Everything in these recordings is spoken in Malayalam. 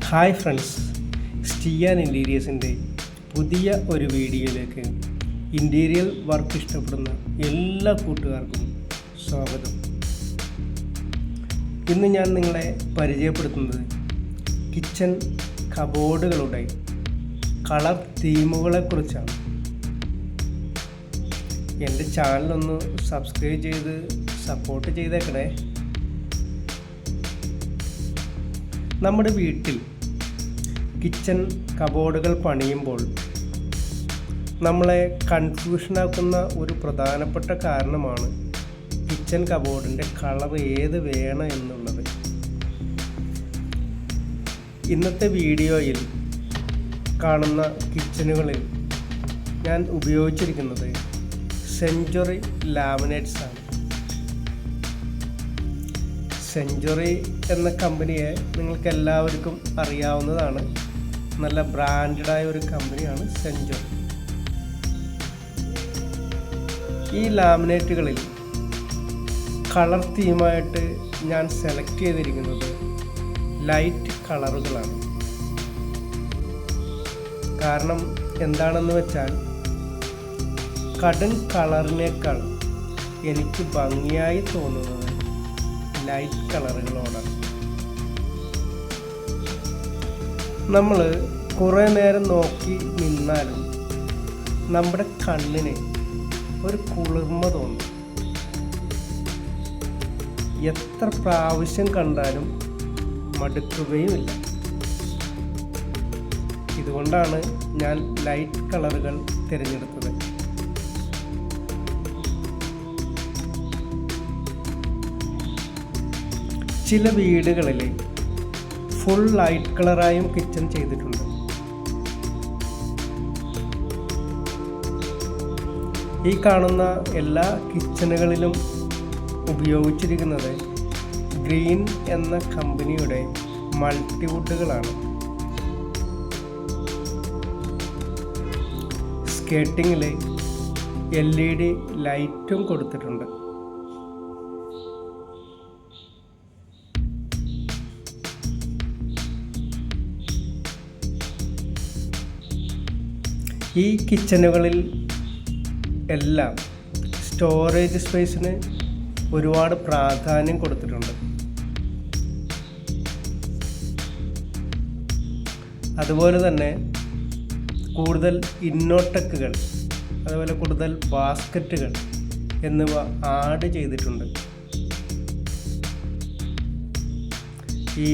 ഹായ് ഫ്രണ്ട്സ്, സ്റ്റീയാൻ ഇൻറ്റീരിയേഴ്സിൻ്റെ പുതിയ ഒരു വീഡിയോയിലേക്ക് ഇൻറ്റീരിയർ വർക്ക് ഇഷ്ടപ്പെടുന്ന എല്ലാ കൂട്ടുകാർക്കും സ്വാഗതം. ഇന്ന് ഞാൻ നിങ്ങളെ പരിചയപ്പെടുത്തുന്നത് കിച്ചൺ കബോർഡുകളുടെ കളർ തീമുകളെക്കുറിച്ചാണ്. എൻ്റെ ചാനലൊന്ന് സബ്സ്ക്രൈബ് ചെയ്ത് സപ്പോർട്ട് ചെയ്തേക്കണേ. നമ്മുടെ വീട്ടിൽ കിച്ചൺ കബോർഡുകൾ പണിയുമ്പോൾ നമ്മളെ കൺഫ്യൂഷനാക്കുന്ന ഒരു പ്രധാനപ്പെട്ട കാരണമാണ് കിച്ചൺ കബോർഡിൻ്റെ കളർ ഏത് വേണം എന്നുള്ളത്. ഇന്നത്തെ വീഡിയോയിൽ കാണുന്ന കിച്ചണുകളിൽ ഞാൻ ഉപയോഗിച്ചിരിക്കുന്നത് സെഞ്ച്വറി ലാമിനേറ്റ്സ് ആണ്. സെഞ്ച്വറി എന്ന കമ്പനിയെ നിങ്ങൾക്ക് എല്ലാവർക്കും അറിയാവുന്നതാണ്. നല്ല ബ്രാൻഡഡായ ഒരു കമ്പനിയാണ് സെഞ്ച്വറി. ഈ ലാമിനേറ്റുകളിൽ കളർ തീമായിട്ട് ഞാൻ സെലക്ട് ചെയ്തിരിക്കുന്നത് ലൈറ്റ് കളറുകളാണ്. കാരണം എന്താണെന്ന് വെച്ചാൽ കടും കളറിനേക്കാൾ എനിക്ക് ഭംഗിയായി തോന്നുന്നത് ലൈറ്റ് കളറുകളോടാണ്. നമ്മൾ കുറേ നേരം നോക്കി നിന്നാലും നമ്മുടെ കണ്ണിന് ഒരു കുളിർമ തോന്നും. എത്ര പ്രാവശ്യം കണ്ടാലും മടുക്കുകയുമില്ല. ഇതുകൊണ്ടാണ് ഞാൻ ലൈറ്റ് കളറുകൾ തിരഞ്ഞെടുത്തത്. ചില വീടുകളിൽ ഫുൾ ലൈറ്റ് കളറായും കിച്ചൺ ചെയ്തിട്ടുണ്ട്. ഈ കാണുന്ന എല്ലാ കിച്ചണുകളിലും ഉപയോഗിച്ചിരിക്കുന്നത് ഗ്രീൻ എന്ന കമ്പനിയുടെ മൾട്ടിവുഡുകളാണ്. സ്കേർട്ടിങ്ങിൽ LED ലൈറ്റും കൊടുത്തിട്ടുണ്ട്. ഈ കിച്ചണുകളിൽ എല്ലാം സ്റ്റോറേജ് സ്പേസിന് ഒരുപാട് പ്രാധാന്യം കൊടുത്തിട്ടുണ്ട്. അതുപോലെ തന്നെ കൂടുതൽ ഇന്നോടെക്കുകൾ, അതുപോലെ കൂടുതൽ ബാസ്ക്കറ്റുകൾ എന്നിവ ആഡ് ചെയ്തിട്ടുണ്ട്. ഈ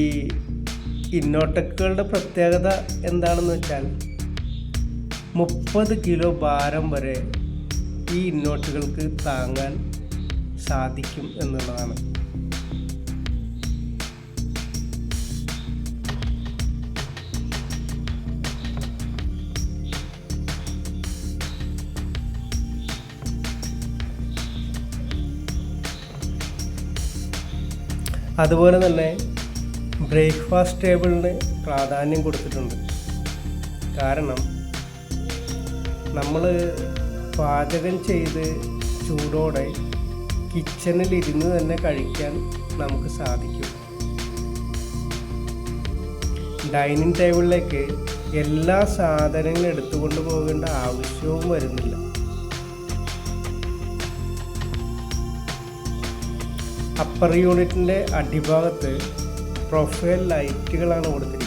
ഇന്നോടെക്കുകളുടെ പ്രത്യേകത എന്താണെന്ന് വെച്ചാൽ 30 കിലോ ഭാരം വരെ ഈ ഇന്നോട്ടുകൾക്ക് താങ്ങാൻ സാധിക്കും എന്നുള്ളതാണ്. അതുപോലെ തന്നെ ബ്രേക്ക്ഫാസ്റ്റ് ടേബിളിന് പ്രാധാന്യം കൊടുത്തിട്ടുണ്ട്. കാരണം നമ്മൾ പാചകം ചെയ്ത് ചൂടോടെ കിച്ചണിലിരുന്ന് തന്നെ കഴിക്കാൻ നമുക്ക് സാധിക്കും. ഡൈനിങ് ടേബിളിലേക്ക് എല്ലാ സാധനങ്ങളും എടുത്തുകൊണ്ട് പോകേണ്ട ആവശ്യവും വരുന്നില്ല. അപ്പർ യൂണിറ്റിൻ്റെ അടിഭാഗത്ത് പ്രൊഫൈൽ ലൈറ്റുകളാണ് കൊടുത്തിരിക്കുന്നത്.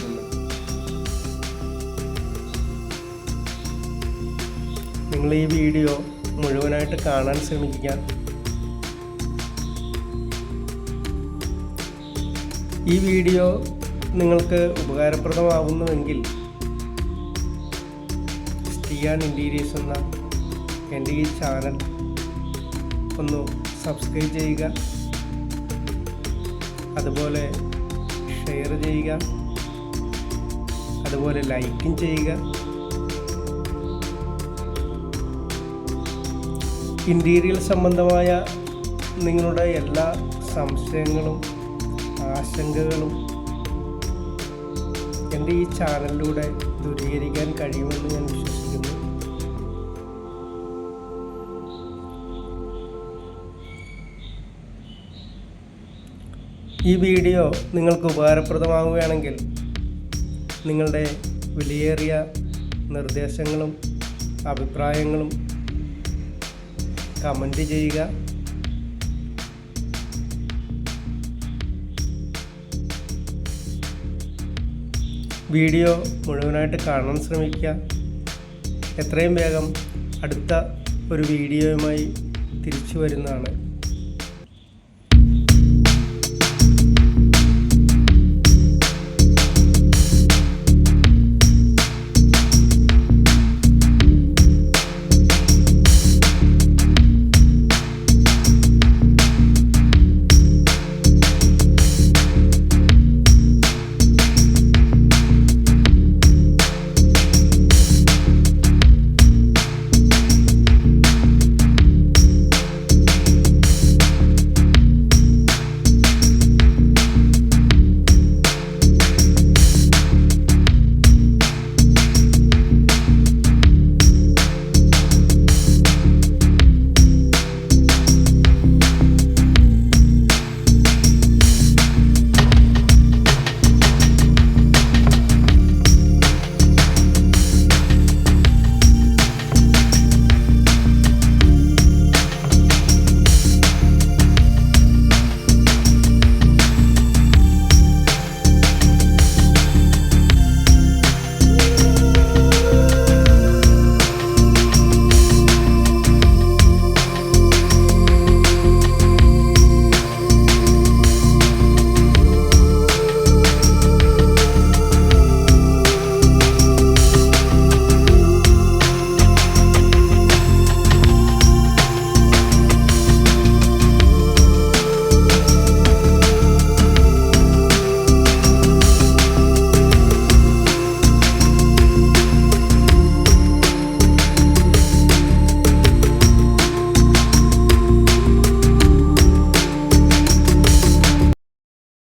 നിങ്ങൾ ഈ വീഡിയോ മുഴുവനായിട്ട് കാണാൻ ശ്രമിക്കുക. ഈ വീഡിയോ നിങ്ങൾക്ക് ഉപകാരപ്രദമാകുന്നുവെങ്കിൽ സ്റ്റീയാൻ ഇൻറ്റീരിയേഴ്സ് എന്ന എൻ്റെ ഈ ചാനൽ ഒന്ന് സബ്സ്ക്രൈബ് ചെയ്യുക. അതുപോലെ ഷെയർ ചെയ്യുക. അതുപോലെ ലൈക്കും ചെയ്യുക. ഇൻറ്റീരിയർ സംബന്ധമായ നിങ്ങളുടെ എല്ലാ സംശയങ്ങളും ആശങ്കകളും എൻ്റെ ഈ ചാനലിലൂടെ ദൂരീകരിക്കാൻ കഴിയുമെന്ന് ഞാൻ വിശ്വസിക്കുന്നു. ഈ വീഡിയോ നിങ്ങൾക്ക് ഉപകാരപ്രദമാവുകയാണെങ്കിൽ നിങ്ങളുടെ വിലയേറിയ നിർദ്ദേശങ്ങളും അഭിപ്രായങ്ങളും കമൻറ്റ് ചെയ്യുക. വീഡിയോ മുഴുവനായിട്ട് കാണാൻ ശ്രമിക്കുക. എത്രയും വേഗം അടുത്ത ഒരു വീഡിയോയുമായി തിരിച്ചു വരുന്നതാണ്.